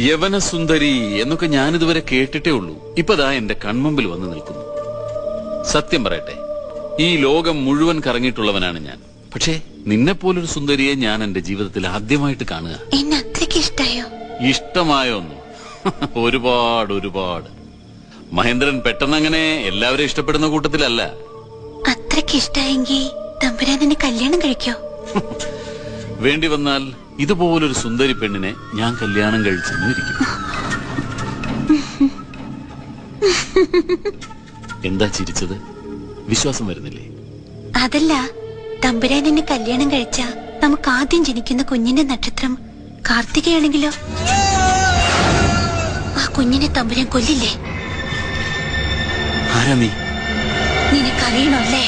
യവനസുന്ദരി എന്നൊക്കെ ഞാനിതുവരെ കേട്ടിട്ടേ ഉള്ളൂ. ഇപ്പതാ എന്റെ കൺമുമ്പിൽ വന്ന് നിൽക്കുന്നു. സത്യം പറയട്ടെ, ഈ ലോകം മുഴുവൻ കറങ്ങിയിട്ടുള്ളവനാണ് ഞാൻ. പക്ഷേ നിന്നെപ്പോലൊരു സുന്ദരിയെ ഞാൻ എന്റെ ജീവിതത്തിൽ ആദ്യമായിട്ട് കാണുക. എന്നെ അത്രയ്ക്ക് ഇഷ്ടായോ? ഇഷ്ടമായോന്നു? ഒരുപാട് ഒരുപാട്. മഹേന്ദ്രൻ പെട്ടെന്നങ്ങനെ എല്ലാവരും ഇഷ്ടപ്പെടുന്ന കൂട്ടത്തിലല്ല. അത്രയ്ക്ക് ഇഷ്ടായെങ്കിൽ തമ്പുരാൻ എന്നെ കല്യാണം കഴിക്കോ? വേണ്ടി വന്നാൽ ഇതുപോലൊരു സുന്ദരി പെണ്ണിനെ ഞാൻ കല്യാണം കഴിച്ചെന്നും ഇരിക്കും. എന്താ ചിരിച്ചത്? വിശ്വാസം വരുന്നില്ലേ? അതല്ല, തമ്പുരാൻ എന്നെ കല്യാണം കഴിച്ച നമുക്ക് ആദ്യം ജനിക്കുന്ന കുഞ്ഞിന്റെ നക്ഷത്രം കാർത്തികയാണെങ്കിലോ? ആ കുഞ്ഞിനെ തമ്പുരാൻ കൊല്ലില്ലേ? ആരാ നീ? നിനക്കറിയണല്ലേ?